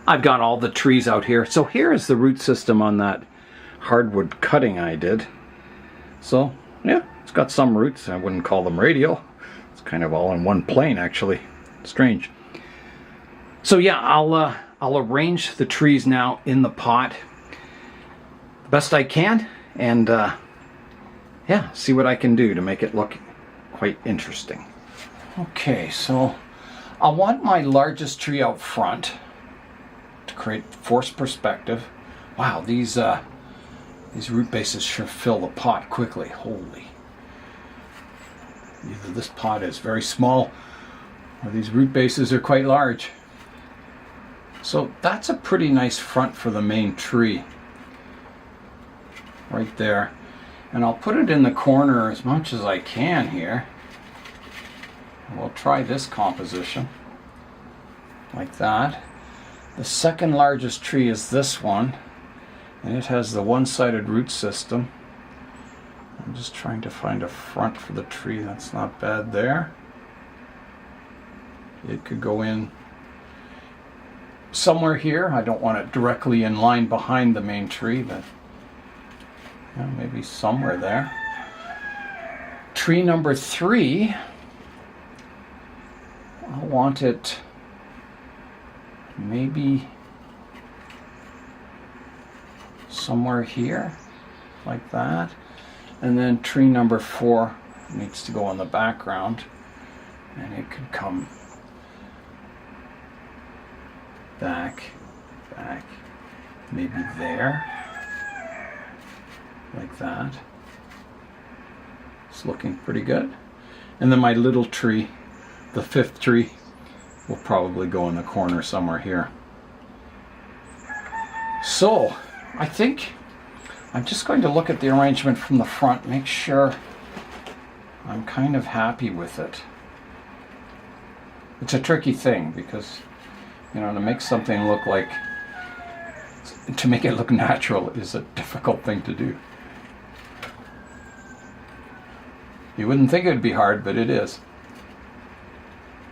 I've got all the trees out here. So here is the root system on that hardwood cutting I did. So yeah, it's got some roots. I wouldn't call them radial. It's kind of all in one plane actually. Strange. So yeah, I'll arrange the trees now in the pot the best I can, and yeah, see what I can do to make it look quite interesting. Okay, so I want my largest tree out front to create forced perspective. Wow, these root bases sure fill the pot quickly. Holy. Either this pot is very small or these root bases are quite large. So that's a pretty nice front for the main tree. Right there. And I'll put it in the corner as much as I can here. We'll try this composition. Like that. The second largest tree is this one. And it has the one-sided root system. I'm just trying to find a front for the tree. That's not bad there. It could go in somewhere here. I don't want it directly in line behind the main tree, but yeah, maybe somewhere there. Tree number 3, I want it maybe somewhere here, like that. And then tree number 4 needs to go in the background, and it could come back, maybe there, like that. It's looking pretty good. And then my little tree, the 5th tree, will probably go in the corner somewhere here. So I think I'm just going to look at the arrangement from the front, make sure I'm kind of happy with it. It's a tricky thing because, you know, to make something look like, to make it look natural is a difficult thing to do. You wouldn't think it would be hard, but it is.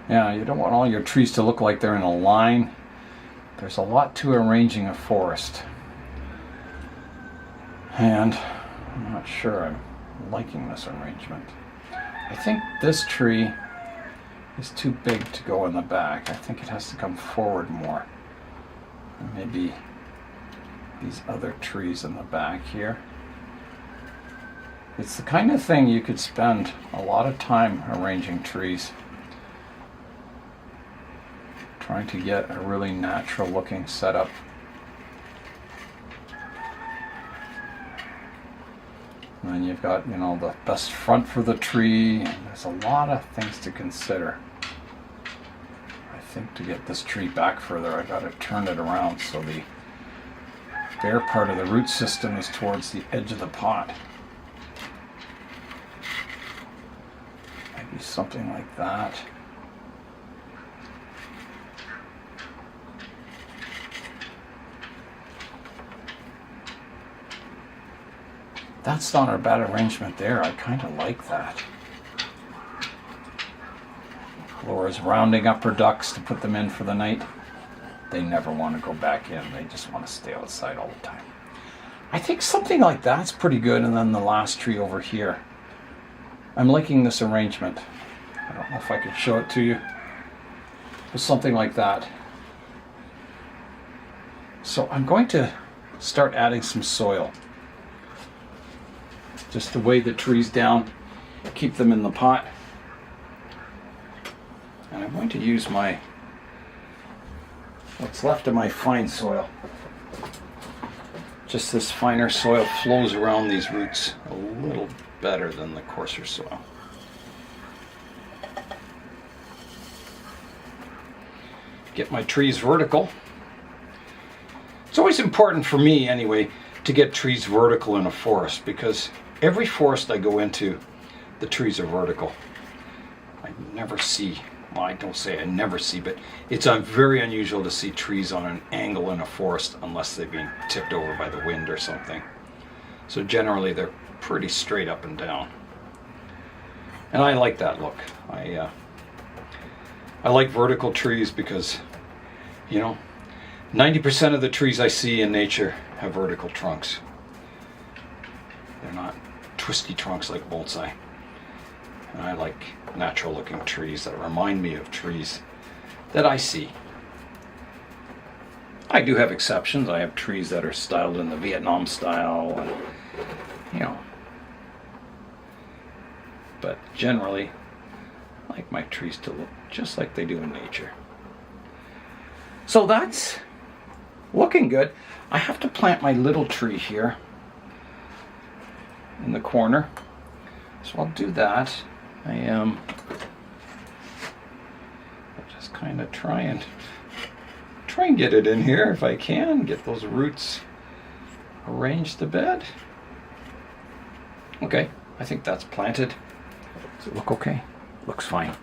Yeah, you don't want all your trees to look like they're in a line. There's a lot to arranging a forest. And I'm not sure I'm liking this arrangement. I think this tree is too big to go in the back. I think it has to come forward more. And maybe these other trees in the back here. It's the kind of thing you could spend a lot of time arranging trees. Trying to get a really natural looking setup. And then you've got, you know, the best front for the tree, and there's a lot of things to consider. I think to get this tree back further, I've got to turn it around so the bare part of the root system is towards the edge of the pot. Maybe something like that. That's not a bad arrangement there. I kind of like that. Laura's rounding up her ducks to put them in for the night. They never want to go back in. They just want to stay outside all the time. I think something like that's pretty good. And then the last tree over here. I'm liking this arrangement. I don't know if I could show it to you. But something like that. So I'm going to start adding some soil. Just to weigh the trees down, keep them in the pot. And I'm going to use what's left of my fine soil. Just this finer soil flows around these roots a little better than the coarser soil. Get my trees vertical. It's always important for me anyway to get trees vertical in a forest, because every forest I go into, the trees are vertical. I never see, well, I don't say I never see, but it's very unusual to see trees on an angle in a forest unless they've been tipped over by the wind or something. So generally they're pretty straight up and down. And I like that look. I like vertical trees because, you know, 90% of the trees I see in nature have vertical trunks. They're not twisty trunks like bonsai. And I like natural looking trees that remind me of trees that I see. I do have exceptions. I have trees that are styled in the Vietnam style, and, you know. But generally, I like my trees to look just like they do in nature. So that's looking good. I have to plant my little tree here in the corner. So I'll do that. I'll just kind of try and get it in here if I can, get those roots arranged a bit. Okay, I think that's planted. Does it look okay? Looks fine.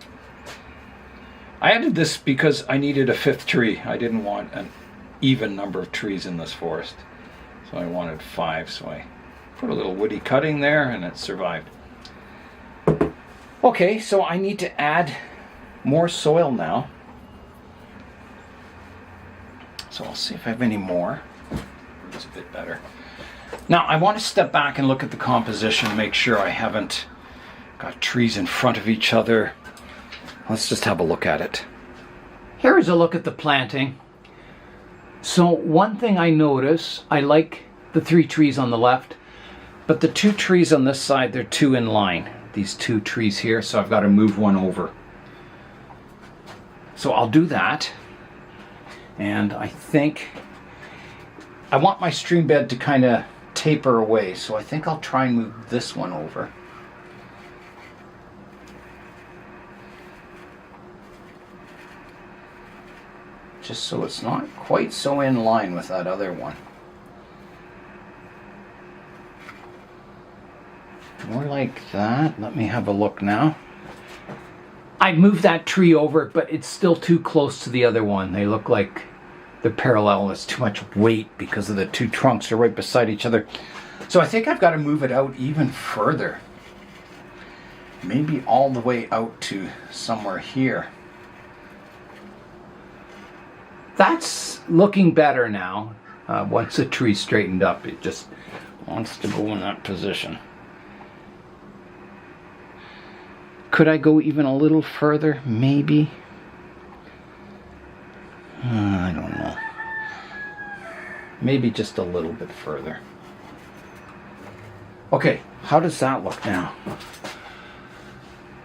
I added this because I needed a 5th tree. I didn't want an even number of trees in this forest, so I wanted 5, so I put a little woody cutting there and it survived. Okay, so I need to add more soil now. So I'll see if I have any more. It's a bit better. Now I want to step back and look at the composition and make sure I haven't got trees in front of each other. Let's just have a look at it. Here is a look at the planting. So one thing I notice, I like the 3 trees on the left, but the 2 trees on this side, they're too in line. These 2 trees here, so I've got to move one over. So I'll do that. And I think I want my stream bed to kind of taper away, so I think I'll try and move this one over. Just so it's not quite so in line with that other one. More like that. Let me have a look now. I moved that tree over, but it's still too close to the other one. They look like they're parallel. There's too much weight because of the 2 trunks are right beside each other. So I think I've got to move it out even further. Maybe all the way out to somewhere here. That's looking better now. Once the tree's straightened up, it just wants to go in that position. Could I go even a little further? Maybe. I don't know. Maybe just a little bit further. Okay, how does that look now?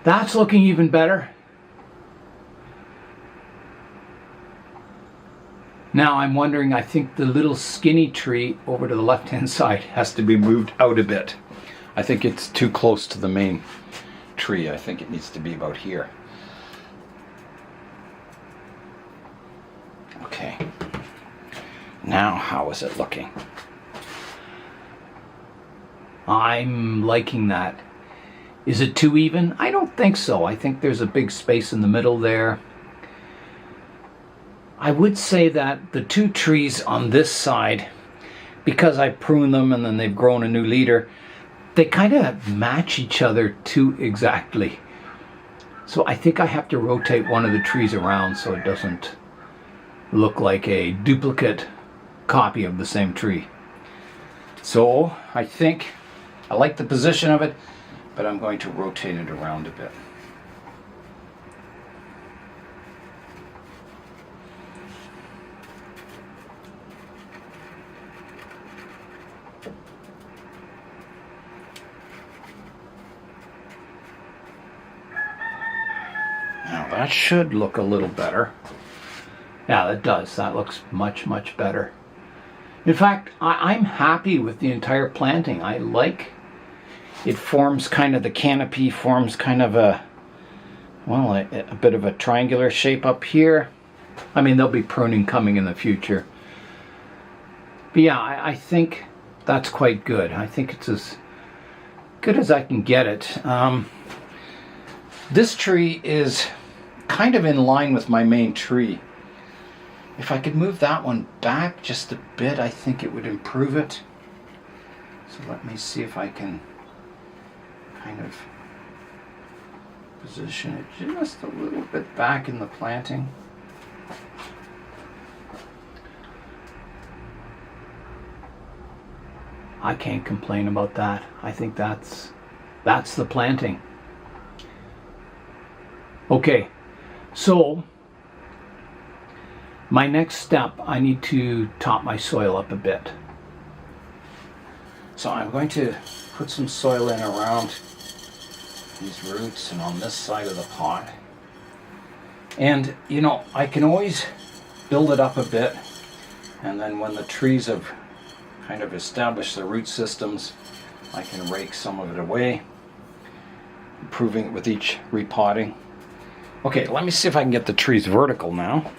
That's looking even better. Now I'm wondering, I think the little skinny tree over to the left-hand side has to be moved out a bit. I think it's too close to the main tree. I think it needs to be about here. Okay. Now how is it looking? I'm liking that. Is it too even? I don't think so. I think there's a big space in the middle there. I would say that the 2 trees on this side, because I pruned them and then they've grown a new leader, they kind of match each other too exactly. So I think I have to rotate one of the trees around so it doesn't look like a duplicate copy of the same tree. So I think I like the position of it, but I'm going to rotate it around a bit. Now that should look a little better. Yeah, that does. That looks much, much better. In fact, I'm happy with the entire planting. I like it. Forms kind of, the canopy forms kind of a, well, a bit of a triangular shape up here. I mean, there'll be pruning coming in the future. But yeah, I think that's quite good. I think it's as good as I can get it. This tree is kind of in line with my main tree. If I could move that one back just a bit, I think it would improve it. So let me see if I can kind of position it just a little bit back in the planting. I can't complain about that. I think that's the planting. Okay, so my next step, I need to top my soil up a bit. So I'm going to put some soil in around these roots and on this side of the pot. And you know, I can always build it up a bit, and then when the trees have kind of established their root systems, I can rake some of it away, improving it with each repotting. Okay, let me see if I can get the trees vertical now.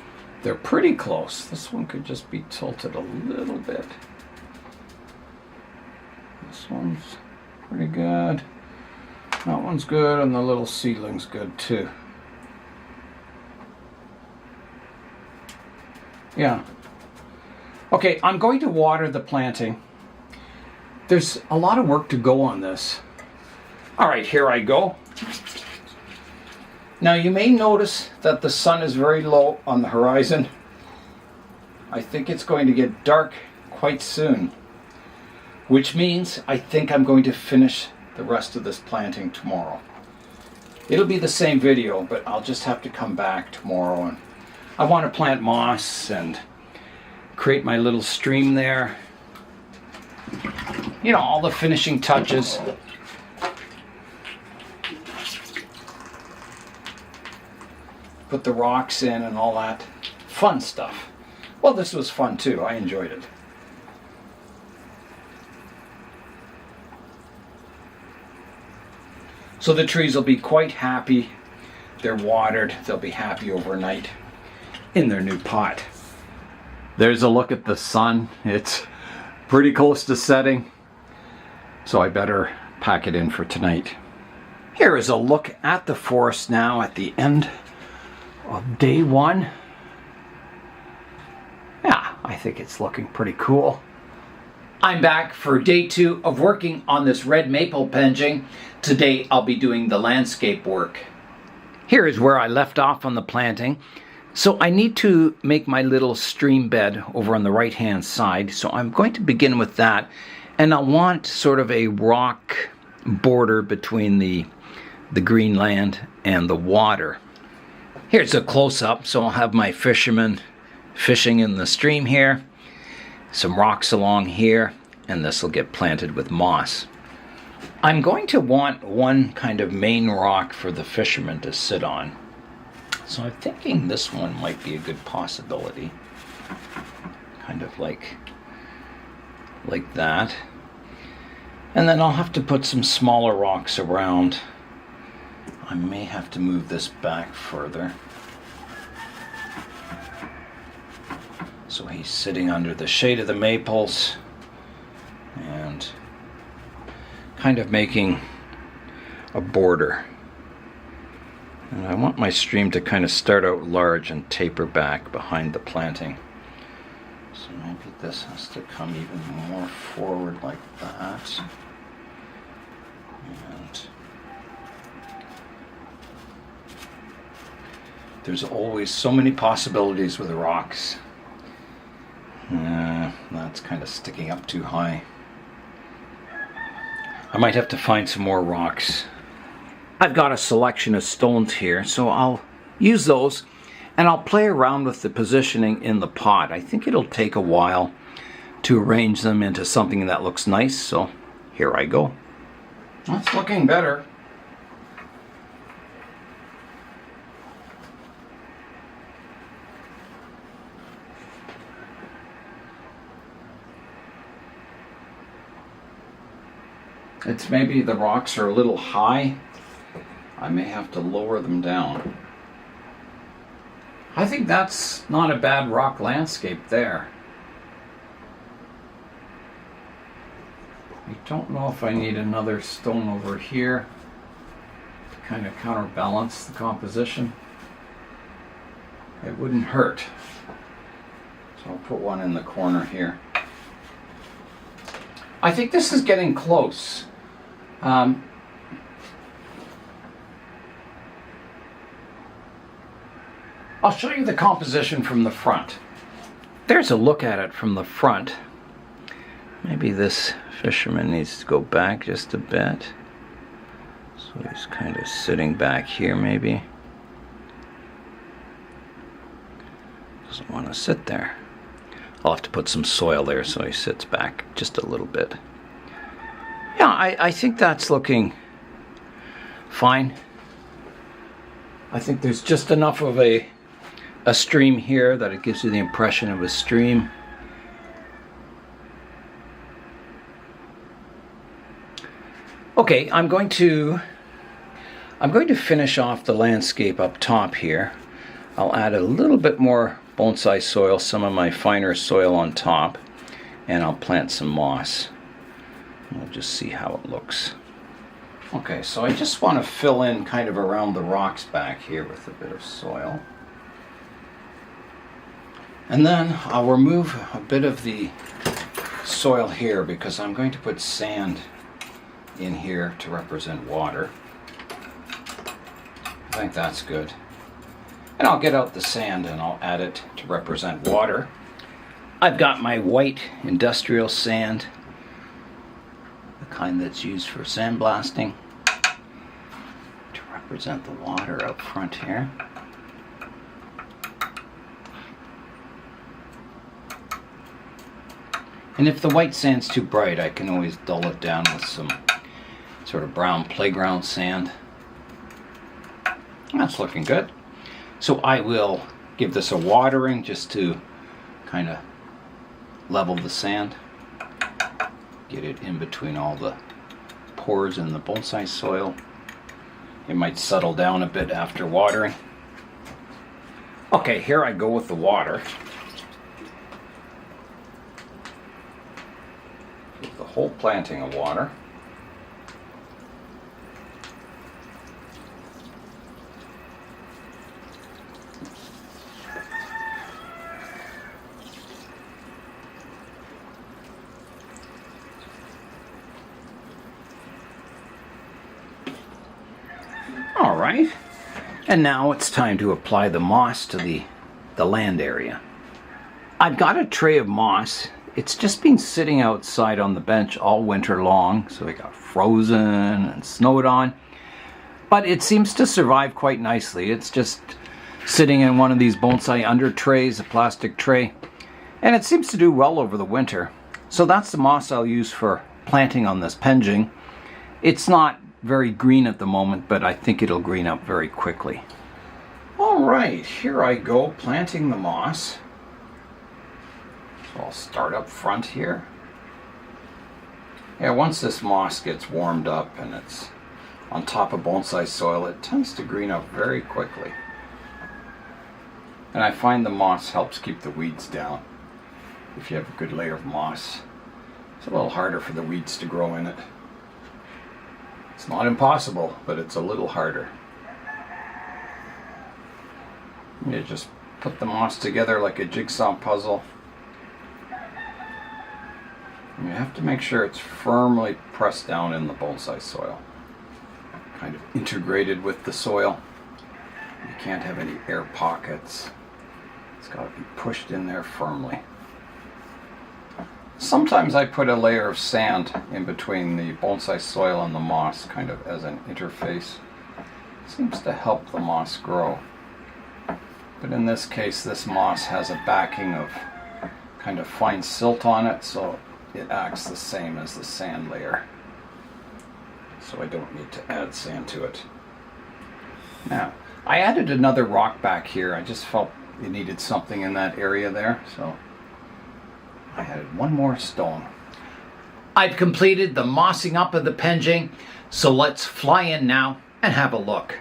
They're pretty close. This one could just be tilted a little bit. This one's pretty good. That one's good, and the little seedling's good too. Yeah. Okay, I'm going to water the planting. There's a lot of work to go on this. All right, here I go. Now you may notice that the sun is very low on the horizon. I think it's going to get dark quite soon, which means I think I'm going to finish the rest of this planting tomorrow. It'll be the same video, but I'll just have to come back tomorrow, and I want to plant moss and create my little stream there. You know, all the finishing touches. Put the rocks in and all that fun stuff. Well, this was fun too. I enjoyed it. So the trees will be quite happy. They're watered. They'll be happy overnight in their new pot. There's a look at the sun. It's pretty close to setting, so I better pack it in for tonight. Here is a look at the forest now at the end of day one. Yeah, I think it's looking pretty cool. I'm back for day 2 of working on this red maple penjing. Today I'll be doing the landscape work. Here is where I left off on the planting. So I need to make my little stream bed over on the right hand side. So I'm going to begin with that. And I want sort of a rock border between the green land and the water. Here's a close-up, so I'll have my fishermen fishing in the stream here, some rocks along here, and this will get planted with moss. I'm going to want one kind of main rock for the fishermen to sit on. So I'm thinking this one might be a good possibility. Kind of like that. And then I'll have to put some smaller rocks around. I may have to move this back further. So he's sitting under the shade of the maples and kind of making a border. And I want my stream to kind of start out large and taper back behind the planting. So maybe this has to come even more forward like that. And there's always so many possibilities with rocks. That's kind of sticking up too high. I might have to find some more rocks. I've got a selection of stones here, so I'll use those and I'll play around with the positioning in the pot. I think it'll take a while to arrange them into something that looks nice, so here I go. That's looking better. It's maybe the rocks are a little high. I may have to lower them down. I think that's not a bad rock landscape there. I don't know if I need another stone over here to kind of counterbalance the composition. It wouldn't hurt. So I'll put one in the corner here. I think this is getting close. I'll show you the composition from the front. There's a look at it from the front. Maybe this fisherman needs to go back just a bit. So he's kind of sitting back here maybe. Doesn't want to sit there. I'll have to put some soil there so he sits back just a little bit. Yeah, I think that's looking fine. I think there's just enough of a stream here that it gives you the impression of a stream. Okay, I'm going to finish off the landscape up top here. I'll add a little bit more bonsai soil, some of my finer soil on top, and I'll plant some moss. We'll just see how it looks. Okay, so I just want to fill in kind of around the rocks back here with a bit of soil. And then I'll remove a bit of the soil here because I'm going to put sand in here to represent water. I think that's good. And I'll get out the sand and I'll add it to represent water. I've got my white industrial sand, the kind that's used for sandblasting, to represent the water up front here. And if the white sand's too bright, I can always dull it down with some sort of brown playground sand. That's looking good. So I will give this a watering just to kind of level the sand, get it in between all the pores in the bonsai soil. It might settle down a bit after watering. Okay, here I go with the water. Give the whole planting of water. All right, and now it's time to apply the moss to the land area. I've got a tray of moss. It's just been sitting outside on the bench all winter long, so it got frozen and snowed on. But it seems to survive quite nicely. It's just sitting in one of these bonsai under trays, a plastic tray, and it seems to do well over the winter. So that's the moss I'll use for planting on this Penjing. It's not very green at the moment, but I think it'll green up very quickly. All right, here I go planting the moss. So I'll start up front here. Yeah, once this moss gets warmed up and it's on top of bonsai soil, it tends to green up very quickly. And I find the moss helps keep the weeds down. If you have a good layer of moss, it's a little harder for the weeds to grow in it. It's not impossible, but it's a little harder. You just put the moss together like a jigsaw puzzle. And you have to make sure it's firmly pressed down in the bonsai soil, kind of integrated with the soil. You can't have any air pockets. It's got to be pushed in there firmly. Sometimes I put a layer of sand in between the bonsai soil and the moss, kind of as an interface. It seems to help the moss grow. But in this case, this moss has a backing of kind of fine silt on it, so it acts the same as the sand layer. So I don't need to add sand to it. Now, I added another rock back here. I just felt it needed something in that area there, so I added one more stone. I've completed the mossing up of the Penjing, so let's fly in now and have a look.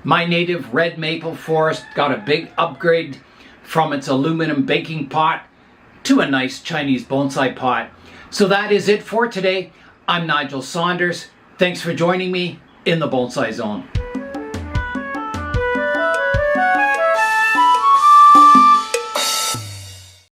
My native red maple forest got a big upgrade from its aluminum baking pot to a nice Chinese bonsai pot. So that is it for today. I'm Nigel Saunders. Thanks for joining me in the Bonsai Zone.